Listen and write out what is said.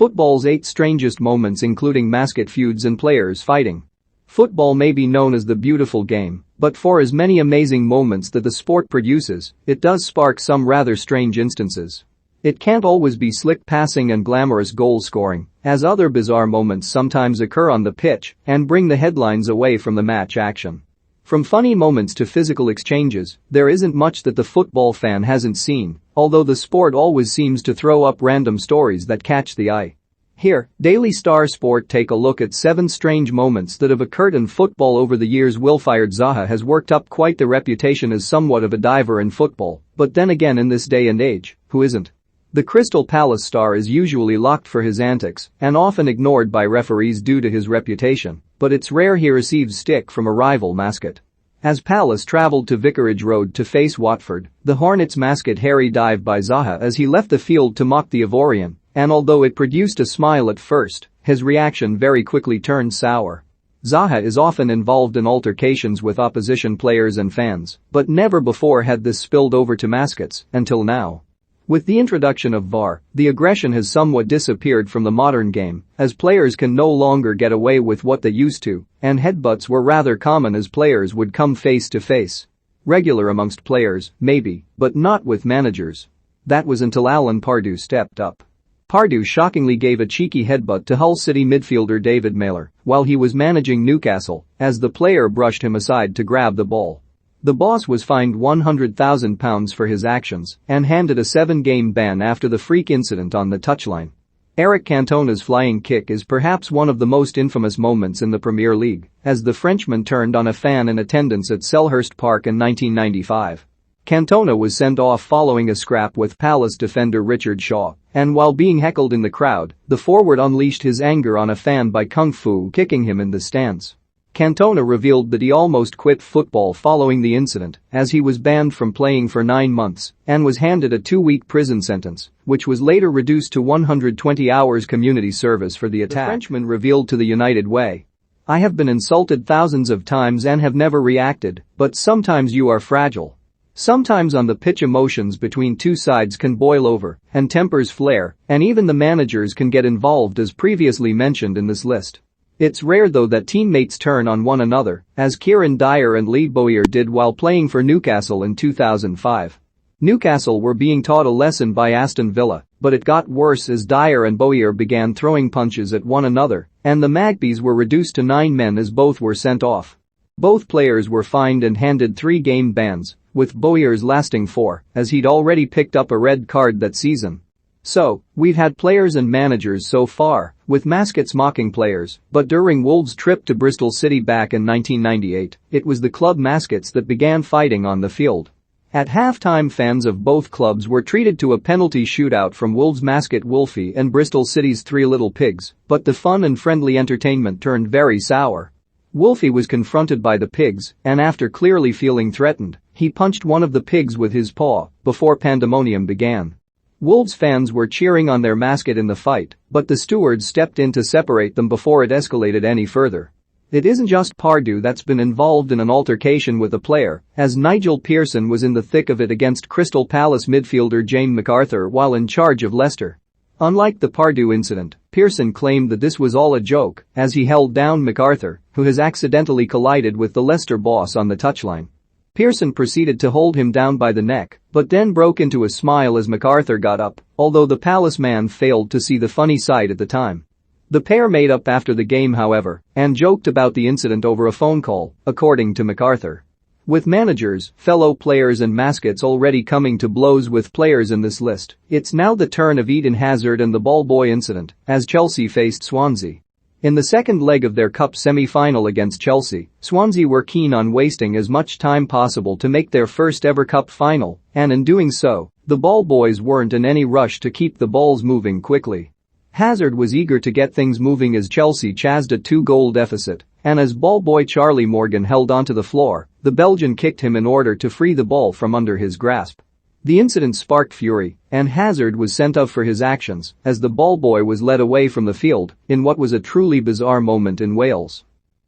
Football's 8 strangest moments including mascot feuds and players fighting. Football may be known as the beautiful game, but for as many amazing moments that the sport produces, it does spark some rather strange instances. It can't always be slick passing and glamorous goal scoring, as other bizarre moments sometimes occur on the pitch and bring the headlines away from the match action. From funny moments to physical exchanges, there isn't much that the football fan hasn't seen, although the sport always seems to throw up random stories that catch the eye. Here, Daily Star Sport take a look at 7 strange moments that have occurred in football over the years. Wilfried Zaha has worked up quite the reputation as somewhat of a diver in football, but then again in this day and age, who isn't? The Crystal Palace star is usually locked for his antics and often ignored by referees due to his reputation, but it's rare he receives stick from a rival mascot. As Palace travelled to Vicarage Road to face Watford, the Hornets mascot Harry dived by Zaha as he left the field to mock the Ivorian, and although it produced a smile at first, his reaction very quickly turned sour. Zaha is often involved in altercations with opposition players and fans, but never before had this spilled over to mascots until now. With the introduction of VAR, the aggression has somewhat disappeared from the modern game, as players can no longer get away with what they used to, and headbutts were rather common as players would come face to face. Regular amongst players, maybe, but not with managers. That was until Alan Pardew stepped up. Pardew shockingly gave a cheeky headbutt to Hull City midfielder David Mailer while he was managing Newcastle, as the player brushed him aside to grab the ball. The boss was fined £100,000 for his actions and handed a 7-game ban after the freak incident on the touchline. Eric Cantona's flying kick is perhaps one of the most infamous moments in the Premier League, as the Frenchman turned on a fan in attendance at Selhurst Park in 1995. Cantona was sent off following a scrap with Palace defender Richard Shaw, and while being heckled in the crowd, the forward unleashed his anger on a fan by kung fu kicking him in the stands. Cantona revealed that he almost quit football following the incident, as he was banned from playing for 9 months and was handed a 2-week prison sentence, which was later reduced to 120 hours community service for the attack. The Frenchman revealed to the United Way, "I have been insulted thousands of times and have never reacted, but sometimes you are fragile. Sometimes on the pitch emotions between two sides can boil over and tempers flare, and even the managers can get involved as previously mentioned in this list. It's rare though that teammates turn on one another, as Kieran Dyer and Lee Bowyer did while playing for Newcastle in 2005. Newcastle were being taught a lesson by Aston Villa, but it got worse as Dyer and Bowyer began throwing punches at one another, and the Magpies were reduced to 9 men as both were sent off. Both players were fined and handed 3-game bans, with Bowyer's lasting 4, as he'd already picked up a red card that season. So, we've had players and managers so far, with mascots mocking players, but during Wolves' trip to Bristol City back in 1998, it was the club mascots that began fighting on the field. At halftime, fans of both clubs were treated to a penalty shootout from Wolves mascot Wolfie and Bristol City's 3 Little Pigs, but the fun and friendly entertainment turned very sour. Wolfie was confronted by the pigs, and after clearly feeling threatened, he punched one of the pigs with his paw before pandemonium began. Wolves fans were cheering on their mascot in the fight, but the stewards stepped in to separate them before it escalated any further. It isn't just Pardew that's been involved in an altercation with a player, as Nigel Pearson was in the thick of it against Crystal Palace midfielder James McArthur while in charge of Leicester. Unlike the Pardew incident, Pearson claimed that this was all a joke as he held down McArthur, who has accidentally collided with the Leicester boss on the touchline. Pearson proceeded to hold him down by the neck, but then broke into a smile as McArthur got up, although the Palace man failed to see the funny side at the time. The pair made up after the game, however, and joked about the incident over a phone call, according to McArthur. With managers, fellow players and mascots already coming to blows with players in this list, it's now the turn of Eden Hazard and the ball boy incident, as Chelsea faced Swansea. In the second leg of their cup semi-final against Chelsea, Swansea were keen on wasting as much time possible to make their first ever cup final, and in doing so, the ball boys weren't in any rush to keep the balls moving quickly. Hazard was eager to get things moving as Chelsea chased a 2-goal deficit, and as ball boy Charlie Morgan held onto the floor, the Belgian kicked him in order to free the ball from under his grasp. The incident sparked fury, and Hazard was sent off for his actions as the ball boy was led away from the field in what was a truly bizarre moment in Wales.